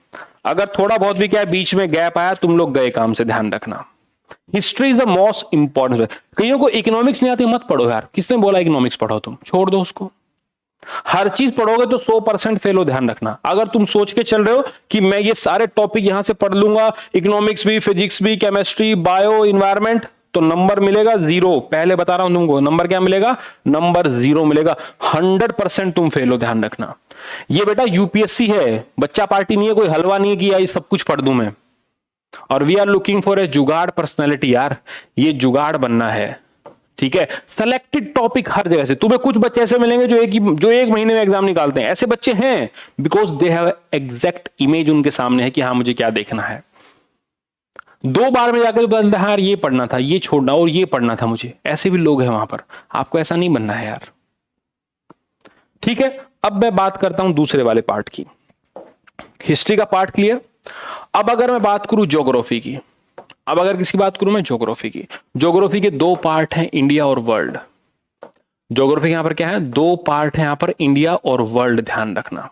अगर थोड़ा बहुत भी क्या है बीच में गैप आया, तुम लोग गए काम से, ध्यान रखना। History is the most important. कईयों को इकोनॉमिक्स नहीं आती, मत पढ़ो यार, किसने बोला इकोनॉमिक्स पढ़ो, तुम छोड़ दो उसको। हर चीज पढ़ोगे तो 100% फेल हो, ध्यान रखना। अगर तुम सोच के चल रहे हो कि मैं ये सारे टॉपिक यहां से पढ़ लूंगा, इकोनॉमिक्स भी, फिजिक्स भी, केमिस्ट्री, बायो, इन्वायरमेंट, तो नंबर मिलेगा 0। पहले बता रहा हूं तुमको, नंबर क्या मिलेगा, नंबर 0 मिलेगा। 100% तुम फेल हो, ध्यान रखना। ये बेटा यूपीएससी है, बच्चा पार्टी नहीं है, कोई हलवा नहीं है कि यार सब कुछ पढ़ दूं मैं। और we are looking for a jugaad personality यार, ये जुगाड़ बनना है, ठीक है। सेलेक्टेड टॉपिक हर जगह से। तुम्हें कुछ बच्चे ऐसे मिलेंगे जो एक महीने में एग्जाम निकालते हैं, ऐसे बच्चे हैं, because they have exact image उनके सामने है कि हाँ मुझे क्या देखना है। 2 बार में जाकर पता चलता है यार ये पढ़ना था, ये छोड़ना और ये पढ़ना था मुझे। ऐसे भी लोग हैं वहां पर, आपको ऐसा नहीं बनना है यार, ठीक है। अब मैं बात करता हूं दूसरे वाले पार्ट की। हिस्ट्री का पार्ट क्लियर। अब अगर मैं बात करूं ज्योग्राफी की, अब अगर किसी बात करूं मैं ज्योग्राफी की, ज्योग्राफी के 2 पार्ट हैं, इंडिया और वर्ल्ड। ज्योग्राफी यहां पर क्या है, 2 पार्ट है यहां पर, इंडिया और वर्ल्ड, ध्यान रखना।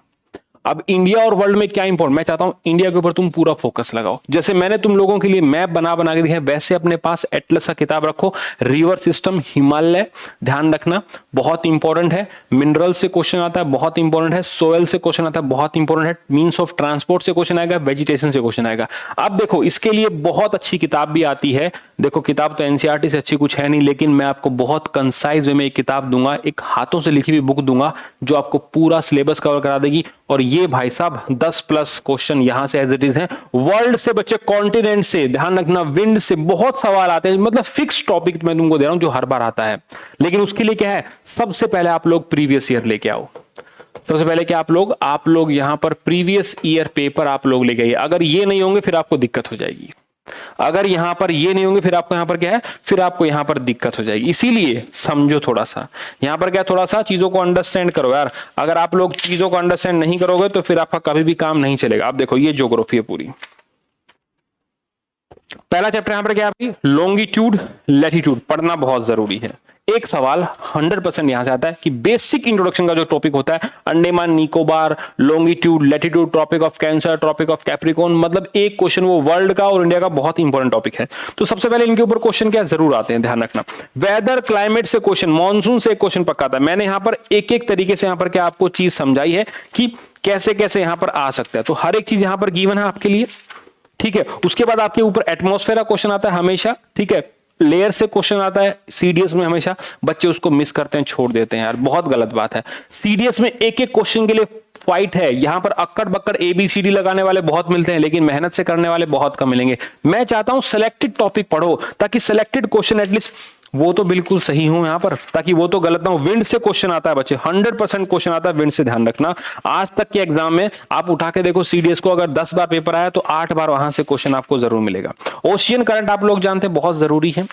अब इंडिया और वर्ल्ड में क्या इंपॉर्टेंट, मैं चाहता हूं इंडिया के ऊपर तुम पूरा फोकस लगाओ। जैसे मैंने तुम लोगों के लिए मैप बना के दिखाया, वैसे अपने पास एटलस का किताब रखो। रिवर सिस्टम, हिमालय, ध्यान रखना, बहुत इंपॉर्टेंट है। मिनरल से क्वेश्चन आता है, बहुत इंपॉर्टेंट है। सोयल से क्वेश्चन आता है, बहुत इंपॉर्टेंट है। मीन्स ऑफ ट्रांसपोर्ट से क्वेश्चन आएगा, वेजिटेशन से क्वेश्चन आएगा। अब देखो इसके लिए बहुत अच्छी किताब भी आती है। देखो किताब तो एनसीईआरटी से अच्छी कुछ है नहीं, लेकिन मैं आपको बहुत कंसाइज वे में एक किताब दूंगा, एक हाथों से लिखी हुई बुक दूंगा, जो आपको पूरा सिलेबस कवर करा देगी। और ये भाई साहब 10+ क्वेश्चन यहां से एज इट इज है। वर्ल्ड से बच्चे, कॉन्टिनेंट से, ध्यान रखना, विंड से बहुत सवाल आते हैं। मतलब फिक्स टॉपिक मैं तुमको दे रहा हूं जो हर बार आता है। लेकिन उसके लिए क्या है, सबसे पहले आप लोग प्रीवियस ईयर लेके आओ। सबसे पहले क्या आप लोग यहां पर प्रीवियस ईयर पेपर आप लोग लेके आइए। अगर ये नहीं होंगे फिर आपको दिक्कत हो जाएगी। अगर यहां पर ये नहीं होंगे फिर आपको यहां पर क्या है, फिर आपको यहां पर दिक्कत हो जाएगी। इसीलिए समझो थोड़ा सा, यहां पर क्या थोड़ा सा चीजों को अंडरस्टैंड करो यार। अगर आप लोग चीजों को अंडरस्टैंड नहीं करोगे तो फिर आपका कभी भी काम नहीं चलेगा। आप देखो ये ज्योग्राफी है पूरी। पहला चैप्टर यहां पर क्या है, लॉन्गिट्यूड लैटिट्यूड, पढ़ना बहुत जरूरी है। एक सवाल 100% यहां से आता है कि बेसिक इंट्रोडक्शन का जो टॉपिक होता है, Andaman Nicobar, longitude latitude, Tropic of Cancer, Tropic of Capricorn, मतलब एक क्वेश्चन वो वर्ल्ड का और इंडिया का बहुत इंपॉर्टेंट टॉपिक है। तो सबसे पहले इनके ऊपर क्वेश्चन क्या जरूर आते हैं, ध्यान रखना। वेदर क्लाइमेट से क्वेश्चन, मॉनसून से क्वेश्चन पक्का था। मैंने यहां पर एक एक तरीके से यहां पर क्या आपको चीज समझाई है कि कैसे कैसे यहां पर आ सकता है। तो हर एक चीज यहां पर गिवन है आपके लिए, ठीक है। उसके बाद आपके ऊपर एटमॉस्फेयर का क्वेश्चन आता है हमेशा, ठीक है। लेयर से क्वेश्चन आता है सीडीएस में, हमेशा बच्चे उसको मिस करते हैं, छोड़ देते हैं यार, बहुत गलत बात है। सीडीएस में एक एक क्वेश्चन के लिए फाइट है। यहां पर अक्कड़ बक्कड़ ABCD लगाने वाले बहुत मिलते हैं, लेकिन मेहनत से करने वाले बहुत कम मिलेंगे। मैं चाहता हूं सिलेक्टेड टॉपिक पढ़ो, ताकि सिलेक्टेड क्वेश्चन एटलीस्ट वो तो बिल्कुल सही हो यहां पर, ताकि वो तो गलत ना हो। विंड से क्वेश्चन आता है बच्चे, 100% क्वेश्चन आता है विंड से, ध्यान रखना। आज तक के एग्जाम में आप उठा के देखो सीडीएस को, अगर 10 बार पेपर आया तो 8 बार वहां से क्वेश्चन आपको जरूर मिलेगा। ओशियन करंट आप लोग जानते हैं बहुत जरूरी है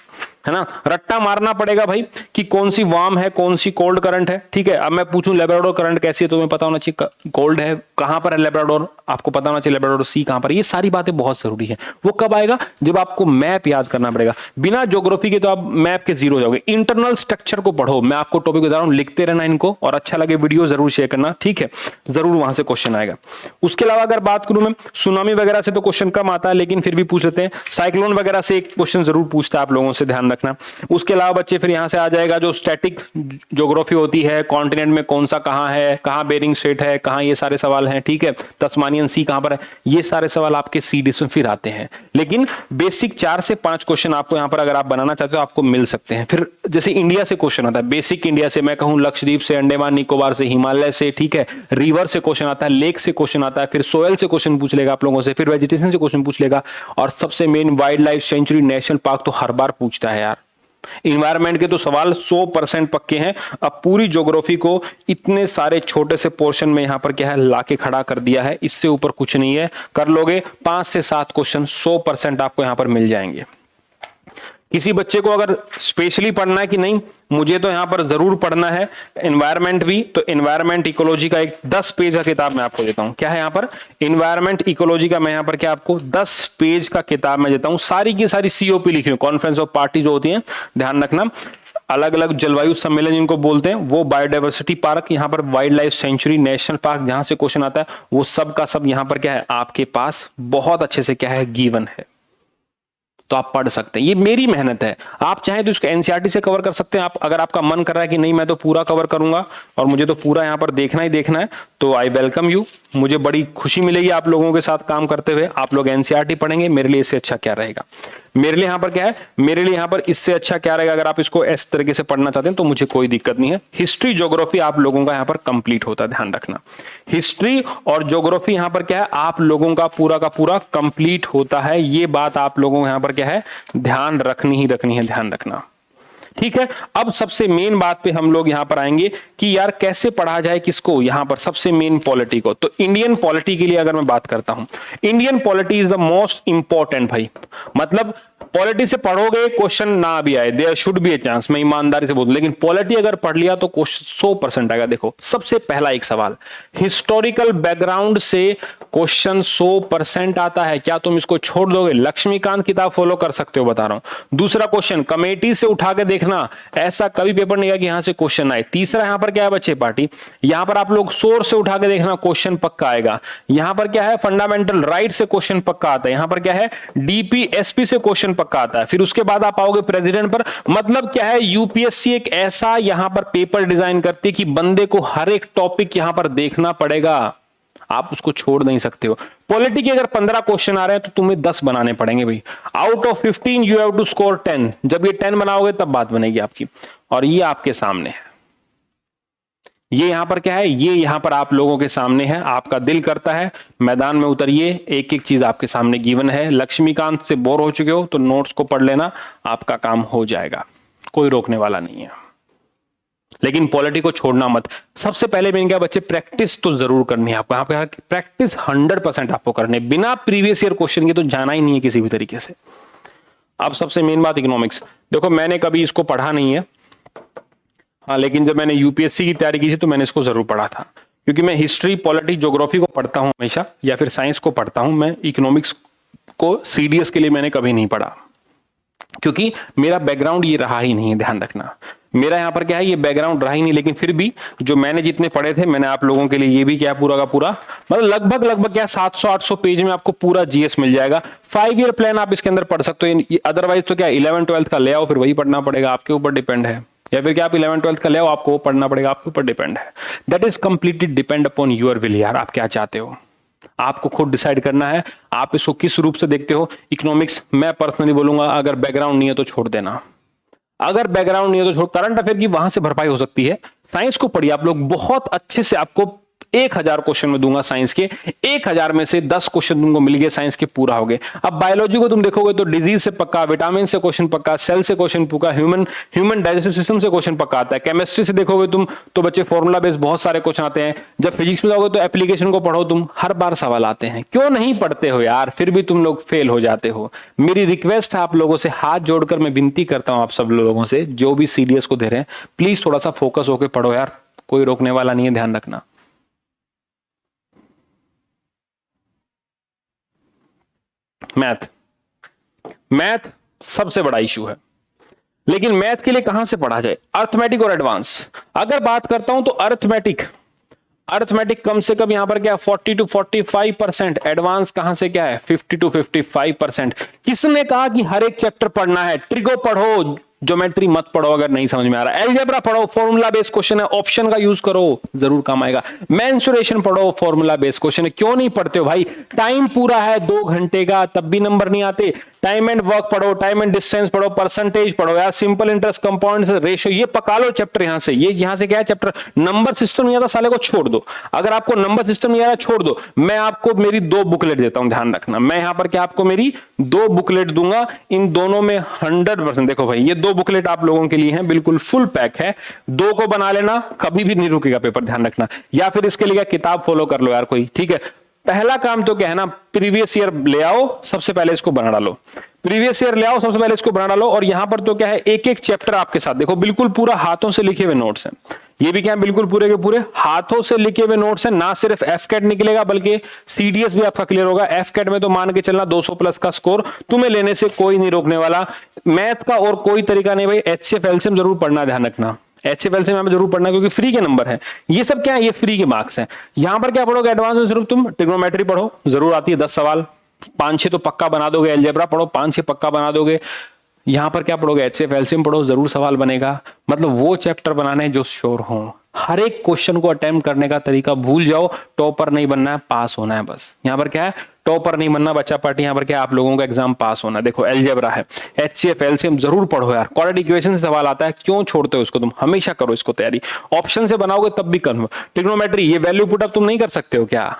ना। रट्टा मारना पड़ेगा भाई कि कौन सी वार्म है, कौन सी कोल्ड करंट है, ठीक है। अब मैं पूछूं लेब्राडोर करंट कैसी है, तो तुम्हें पता होना चाहिए कोल्ड है, कहां पर है लेब्राडोर, आपको पता होना चाहिए लेब्राडोर सी कहां पर। ये सारी बातें बहुत जरूरी है। वो कब आएगा, जब आपको मैप याद करना पड़ेगा। बिना ज्योग्राफी के तो आप मैप के 0 जाओगे। इंटरनल स्ट्रक्चर को पढ़ो, मैं आपको टॉपिक बता रहा हूं, लिखते रहना इनको, और अच्छा लगे वीडियो जरूर शेयर करना, ठीक है। जरूर वहां से क्वेश्चन आएगा। उसके अलावा अगर बात करूं मैं, सुनामी वगैरह से तो क्वेश्चन कम आता है, लेकिन फिर भी पूछ लेते हैं। साइक्लोन वगैरह से एक क्वेश्चन जरूर पूछता है आप लोगों से, ध्यान रखना। उसके अलावा बच्चे फिर यहां से आ जाएगा जो स्टैटिक ज्योग्राफी होती है, कॉन्टिनेंट में कौन सा कहां है, कहां बेरिंग स्ट्रेट है, कहां ये सारे सवाल हैं, ठीक है। तस्मानियन सी कहां पर है, ये सारे सवाल आपके सीडीएस में फिर आते हैं। लेकिन बेसिक 4 से 5 क्वेश्चन आपको यहां पर अगर आप बनाना चाहते हो आपको मिल सकते हैं। फिर जैसे इंडिया से क्वेश्चन आता है, बेसिक इंडिया से मैं कहूं लक्षद्वीप से, अंडमान निकोबार से, हिमालय से, ठीक है। रिवर से क्वेश्चन आता है, लेक से क्वेश्चन आता है, फिर सोयल से क्वेश्चन पूछ लेगा आप लोगों से, फिर वेजिटेशन से क्वेश्चन पूछ लेगा, और सबसे main wild life sanctuary national park तो हर बार पूछता है यार। इन्वायरमेंट के तो सवाल 100% पक्के हैं। अब पूरी ज्योग्राफी को इतने सारे छोटे से पोर्शन में यहां पर क्या है लाके खड़ा कर दिया है, इससे ऊपर कुछ नहीं है। कर लोगे 5 से 7 क्वेश्चन 100% आपको यहां पर मिल जाएंगे। किसी बच्चे को अगर स्पेशली पढ़ना है कि नहीं मुझे तो यहां पर जरूर पढ़ना है एनवायरमेंट भी, तो एनवायरमेंट इकोलॉजी का एक 10 पेज का किताब मैं आपको देता हूं। क्या है यहां पर एनवायरमेंट इकोलॉजी का, मैं यहां पर क्या आपको 10 पेज का किताब मैं देता हूं। सारी की सारी सीओपी लिखी हुई, कॉन्फ्रेंस ऑफ पार्टी जो होती है, ध्यान रखना, अलग अलग जलवायु सम्मेलन जिनको बोलते हैं, वो बायोडाइवर्सिटी पार्क, यहां पर wild life sanctuary, national park, जहां से क्वेश्चन आता है वो सब का सब यहां पर क्या है आपके पास बहुत अच्छे से क्या है गिवन है, तो आप पढ़ सकते हैं। ये मेरी मेहनत है। आप चाहें तो इसको एनसीईआरटी से कवर कर सकते हैं। आप अगर आपका मन कर रहा है कि नहीं मैं तो पूरा कवर करूंगा और मुझे तो पूरा यहां पर देखना ही देखना है, तो आई वेलकम यू। मुझे बड़ी खुशी मिलेगी आप लोगों के साथ काम करते हुए। आप लोग एनसीईआरटी पढ़ेंगे, मेरे लिए इससे अच्छा क्या रहेगा, मेरे लिए यहां पर क्या है, मेरे लिए यहां पर इससे अच्छा क्या रहेगा। अगर आप इसको इस तरीके से पढ़ना चाहते हैं तो मुझे कोई दिक्कत नहीं है। हिस्ट्री ज्योग्राफी आप लोगों का यहां पर कंप्लीट होता है, ध्यान रखना। हिस्ट्री और ज्योग्राफी यहां पर क्या है आप लोगों का पूरा कंप्लीट होता है। ये बात आप लोगों को यहां पर क्या है ध्यान रखनी ही रखनी है, ध्यान रखना, ठीक है। अब सबसे मेन बात पे हम लोग यहां पर आएंगे कि यार कैसे पढ़ा जाए किसको, यहां पर सबसे मेन पॉलिटी को। तो इंडियन पॉलिटी के लिए अगर मैं बात करता हूं, Indian polity is the most important भाई। मतलब पॉलिटी से पढ़ोगे क्वेश्चन ना भी आए, there should be a chance, मैं ईमानदारी से बोलूं, लेकिन पॉलिटी अगर पढ़ लिया तो क्वेश्चन 100% आएगा। देखो सबसे पहला एक सवाल, हिस्टोरिकल बैकग्राउंड से क्वेश्चन 100% आता है, क्या तुम इसको छोड़ दोगे? लक्ष्मीकांत किताब फॉलो कर सकते हो, बता रहा हूं। दूसरा क्वेश्चन कमेटी से उठा के देखना, ऐसा कभी पेपर नहीं है कि यहां से क्वेश्चन आए। तीसरा यहां पर क्या है बच्चे पार्टी, यहां पर आप लोग सोर्स से उठा के देखना, क्वेश्चन पक्का आएगा। यहां पर क्या है फंडामेंटल राइट से क्वेश्चन पक्का आता है। यहां पर क्या है डीपीएसपी से क्वेश्चन पक्का आता है। फिर उसके बाद आप आओगे प्रेसिडेंट पर। मतलब क्या है यूपीएससी एक ऐसा यहां पर पेपर डिजाइन करती है कि बंदे को हर एक टॉपिक यहां पर देखना पड़ेगा, आप उसको छोड़ नहीं सकते हो। पॉलिटी के अगर 15 क्वेश्चन आ रहे हैं तो तुम्हें 10 बनाने पड़ेंगे भाई। Out of 15 you have to score 10। जब ये 10 बनाओगे तब बात बनेगी आपकी। और ये आपके सामने है, ये यहां पर क्या है, ये यहां पर आप लोगों के सामने है। आपका दिल करता है मैदान में उतरिए, एक एक चीज आपके सामने गिवन है। लक्ष्मीकांत से बोर हो चुके हो तो नोट्स को पढ़ लेना, आपका काम हो जाएगा, कोई रोकने वाला नहीं है। लेकिन पॉलिटी को छोड़ना मत। सबसे पहले मैंने कहा बच्चे प्रैक्टिस तो जरूर करनी है आपको, यहाँ पे प्रैक्टिस 100% आपको करनी है। बिना प्रीवियस ईयर क्वेश्चन के तो जाना ही नहीं है किसी भी तरीके से। अब सबसे मेन बात इकोनॉमिक्स, देखो मैंने कभी इसको पढ़ा नहीं है, हाँ, लेकिन जब मैंने यूपीएससी की तैयारी की थी तो मैंने इसको जरूर पढ़ा था, क्योंकि मैं हिस्ट्री पॉलिटी ज्योग्राफी को पढ़ता हूं हमेशा, या फिर साइंस को पढ़ता हूं। मैं इकोनॉमिक्स को सीडीएस के लिए मैंने कभी नहीं पढ़ा, क्योंकि मेरा बैकग्राउंड ये रहा ही नहीं है, ध्यान रखना। मेरा यहां पर क्या है ये बैकग्राउंड रहा ही नहीं, लेकिन फिर भी जो मैंने जितने पढ़े थे मैंने आप लोगों के लिए ये भी क्या पूरा का पूरा, मतलब लगभग क्या 700-800 पेज में आपको पूरा जीएस मिल जाएगा। 5 ईयर प्लान आप इसके अंदर पढ़ सकते हो। अदरवाइज तो क्या 11-12 का ले आओ, फिर वही पढ़ना पड़ेगा, आपके ऊपर डिपेंड है। या फिर क्या आप 11-12 का ले आओ, आपको वो पढ़ना पड़ेगा, आपके ऊपर डिपेंड है। That is completely depend upon your will यार, आप क्या चाहते हो आपको खुद डिसाइड करना है। आप इसको किस रूप से देखते हो। इकोनॉमिक्स मैं पर्सनली बोलूंगा अगर बैकग्राउंड नहीं है तो छोड़ देना, अगर बैकग्राउंड नहीं है तो छोड़। करंट अफेयर की वहां से भरपाई हो सकती है। साइंस को पढ़िए आप लोग बहुत अच्छे से, आपको 1000 क्वेश्चन में दूंगा साइंस के, 1000 में से 10 क्वेश्चन तुमको मिल गए साइंस के, पूरा हो गए। अब बायोलॉजी को तुम देखोगे तो डिजीज से पक्का, विटामिन से क्वेश्चन पक्का, सेल से क्वेश्चन पक्का, ह्यूमन डाइजेस्टिव सिस्टम से क्वेश्चन पक्का आता है। केमिस्ट्री से देखोगे तुम तो बच्चे फॉर्मूला बेस्ड बहुत सारे क्वेश्चन आते हैं। जब फिजिक्स में जाओगे तो एप्लीकेशन को पढ़ो तुम, हर बार सवाल आते हैं। क्यों नहीं पढ़ते हो यार, फिर भी तुम लोग फेल हो जाते हो। मेरी रिक्वेस्ट है आप लोगों से, हाथ जोड़कर मैं विनती करता हूं आप सब लोगों से जो भी सीडीएस को दे रहे हैं, प्लीज थोड़ा सा फोकस होकर पढ़ो यार, कोई रोकने वाला नहीं है, ध्यान रखना। मैथ सबसे बड़ा इशू है, लेकिन मैथ के लिए कहां से पढ़ा जाए, अर्थमेटिक और एडवांस। अगर बात करता हूं तो अर्थमेटिक कम से कम यहां पर क्या 40 to 45%, एडवांस कहां से क्या है 50 to 55%। किसने कहा कि हर एक चैप्टर पढ़ना है? ट्रिगो पढ़ो, ज्योमेट्री मत पढ़ो अगर नहीं समझ में आ रहा। अलजेब्रा पढ़ो, फॉर्मूला बेस्ड क्वेश्चन है, ऑप्शन का यूज करो, जरूर काम आएगा। मेंसुरेशन पढ़ो, फॉर्मूला बेस्ड क्वेश्चन है। क्यों नहीं पढ़ते हो भाई? टाइम पूरा है 2 घंटे का, तब भी नंबर नहीं आते। टाइम एंड वर्क पढ़ो, टाइम एंड डिस्टेंस पढ़ो, परसेंटेज पढ़ो यार, सिंपल इंटरेस्ट, कंपाउंड रेशियो, ये पका लो चैप्टर। यहां से ये यहां से क्या है चैप्टर, नंबर सिस्टम नहीं आता साले को छोड़ दो। अगर आपको नंबर सिस्टम नहीं आ रहा छोड़ दो। मैं आपको मेरी 2 बुकलेट देता हूं, ध्यान रखना। मैं यहां पर क्या आपको मेरी 2 बुकलेट दूंगा, इन दोनों में 100% देखो भाई, ये 2 2 बुकलेट आप लोगों के लिए हैं, बिल्कुल फुल पैक है। 2 को बना लेना, कभी भी नहीं रुकेगा पेपर, ध्यान रखना। या फिर इसके लिए किताब फॉलो कर लो यार कोई, ठीक है। पहला काम तो क्या है ना, प्रीवियस ईयर ले आओ, सबसे पहले इसको बना डालो। प्रीवियस ईयर ले आओ, सबसे पहले इसको बना डालो। और यहां पर तो क्या है, एक एक चैप्टर आपके साथ देखो, बिल्कुल पूरा हाथों से लिखे हुए नोट्स हैं। ये भी क्या है, बिल्कुल पूरे के पूरे हाथों से लिखे हुए नोट्स हैं। ना सिर्फ एफकेट निकलेगा बल्कि सीडीएस भी आपका क्लियर होगा। एफकेट में तो मान के चलना 200 प्लस का स्कोर तुम्हें लेने से कोई नहीं रोकने वाला। मैथ का और कोई तरीका नहीं भाई। एचसीएफ एलसीएम जरूर पढ़ना, ध्यान रखना। एचसीएफ एलसीएम में जरूर पढ़ना, क्योंकि फ्री के नंबर है। ये सब क्या है, ये फ्री के मार्क्स हैं। यहां पर क्या पढ़ोगे, एडवांस में सिर्फ तुम ट्रिग्नोमेट्री पढ़ो, जरूर आती है 10 सवाल, 5-6 तो पक्का बना दोगे। अलजेब्रा पढ़ो, 5-6 पक्का बना दोगे। यहां पर क्या पढ़ोगे, एचसीएफ एलसीएम पढ़ो, जरूर सवाल बनेगा। मतलब वो चैप्टर बनाने जो श्योर हो। हर एक क्वेश्चन को अटेम्प्ट करने का तरीका भूल जाओ। टॉपर नहीं बनना है, पास होना है बस। यहां पर क्या है, टॉपर नहीं बनना बच्चा पार्टी। यहां पर क्या है, आप लोगों का एग्जाम पास होना। देखो अलजेब्रा है, एचसीएफ एलसीएम जरूर पढ़ो यार। क्वाड्रेटिक इक्वेशन से सवाल आता है, क्यों छोड़ते हो इसको, तुम हमेशा करो इसको तैयारी। ऑप्शन से बनाओगे तब भी कन्फर्म। ट्रिग्नोमेट्री, ये वैल्यू पुट अप तुम नहीं कर सकते हो क्या?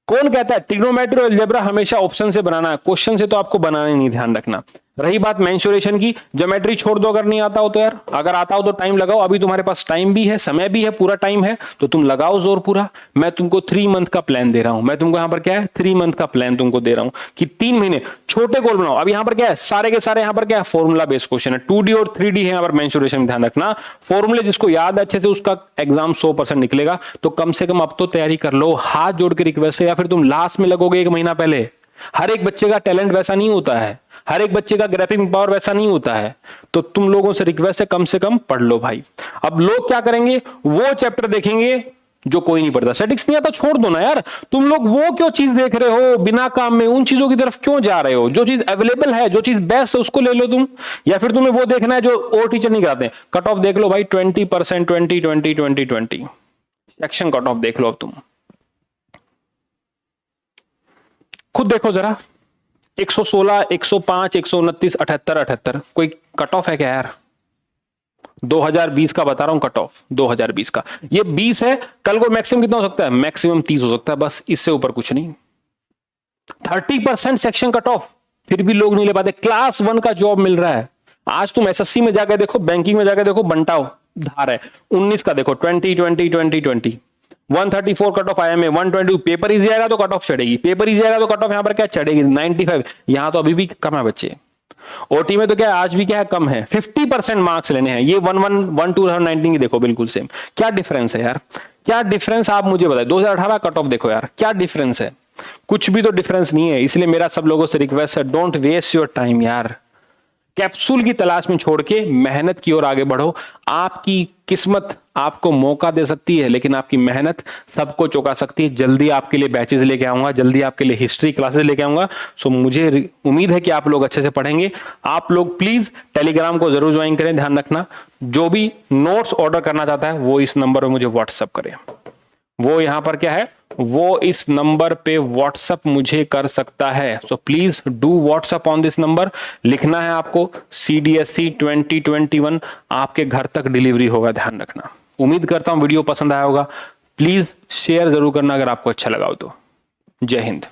कौन कहता है ट्रिग्नोमेट्री और अलजेब्रा हमेशा ऑप्शन से बनाना है, क्वेश्चन से तो आपको बनाना ही नहीं, ध्यान रखना। रही बात मेंसुरेशन की, ज्योमेट्री छोड़ दो अगर नहीं आता हो तो यार। अगर आता हो तो टाइम लगाओ, अभी तुम्हारे पास टाइम भी है, समय भी है, पूरा टाइम है, तो तुम लगाओ जोर पूरा। मैं तुमको 3 मंथ का प्लान दे रहा हूं। मैं तुमको यहां पर क्या है, 3 मंथ का प्लान तुमको दे रहा हूं कि 3 महीने छोटे गोल बनाओ। अब यहां पर क्या है, सारे के सारे यहां पर क्या है, फॉर्मूला बेस्ड क्वेश्चन है। 2D और 3D है यहां पर मेंसुरेशन में, ध्यान रखना। फॉर्मूले जिसको याद अच्छे से, उसका एग्जाम 100% निकलेगा। तो कम से कम अब तो तैयारी कर लो, हाथ जोड़ के रिक्वेस्ट है। या फिर तुम लास्ट में लगोगे 1 महीना पहले। हर एक बच्चे का टैलेंट वैसा नहीं होता है, हर एक बच्चे का ग्रैपिंग पावर वैसा नहीं होता है। तो तुम लोगों से रिक्वेस्ट है, कम से कम पढ़ लो भाई। अब लोग क्या करेंगे, वो चैप्टर देखेंगे जो कोई नहीं पढ़ता। स्टैटिस्टिक्स नहीं आता, छोड़ दो ना यार। तुम लोग वो क्यों चीज देख रहे हो बिना काम में, उन चीजों की तरफ क्यों जा रहे हो? जो चीज अवेलेबल है, जो चीज बेस्ट है, उसको ले लो तुम। या फिर तुम्हें वो देखना है जो और टीचर नहीं कराते। कट ऑफ देख लो भाई, 20%, 20, 20, 20, 20 सेक्शन कट ऑफ देख लो। अब तुम खुद देखो जरा, 116, 105, 129, 78, 78 कोई कट ऑफ है क्या यार? 2020 का बता रहा हूं कट ऑफ, 2020 का। ये 20 है, कल को मैक्सिमम कितना हो सकता है? मैक्सिमम 30 हो सकता है, बस इससे ऊपर कुछ नहीं। 30% सेक्शन कट ऑफ, फिर भी लोग नहीं ले पाते। क्लास 1 का जॉब मिल रहा है। आज तुम एसएससी में जाकर देखो, बैंकिंग में जाकर देखो, बंटाओ धार है। 19 का देखो, 20, 20, 20, 20 134 कट ऑफ आया में। 122 पेपर इजी आएगा तो कट ऑफ चढ़ेगी, पेपर इजी आएगा तो कट ऑफ यहां पर क्या चढ़ेगी, 95। यहां तो अभी भी कम है बच्चे। ओटी में तो क्या है, आज भी क्या है, कम है। 50% मार्क्स लेने हैं। ये 2019 की देखो, बिल्कुल सेम। क्या डिफरेंस है यार, क्या डिफरेंस आप मुझे बताएं। 2018 कट ऑफ देखो यार, क्या डिफरेंस है? कुछ भी तो डिफरेंस नहीं है। इसलिए मेरा सब लोगों से रिक्वेस्ट है, डोंट वेस्ट योर टाइम यार। कैप्सूल की तलाश में छोड़ के मेहनत की ओर आगे बढ़ो। आपकी किस्मत आपको मौका दे सकती है, लेकिन आपकी मेहनत सबको चौंका सकती है। जल्दी आपके लिए बैचेस लेके आऊंगा, जल्दी आपके लिए हिस्ट्री क्लासेस लेके आऊंगा। सो मुझे उम्मीद है कि आप लोग अच्छे से पढ़ेंगे। आप लोग प्लीज टेलीग्राम को जरूर ज्वाइन करें, ध्यान रखना। जो भी नोट्स ऑर्डर करना चाहता है वो इस नंबर पर मुझे व्हाट्सअप करें। वो यहां पर क्या है, वो इस नंबर पे व्हाट्सअप मुझे कर सकता है। So please do WhatsApp on this number. लिखना है आपको CDSE 2021, आपके घर तक डिलीवरी होगा, ध्यान रखना। उम्मीद करता हूं वीडियो पसंद आया होगा। प्लीज शेयर जरूर करना अगर आपको अच्छा लगा हो तो। जय हिंद।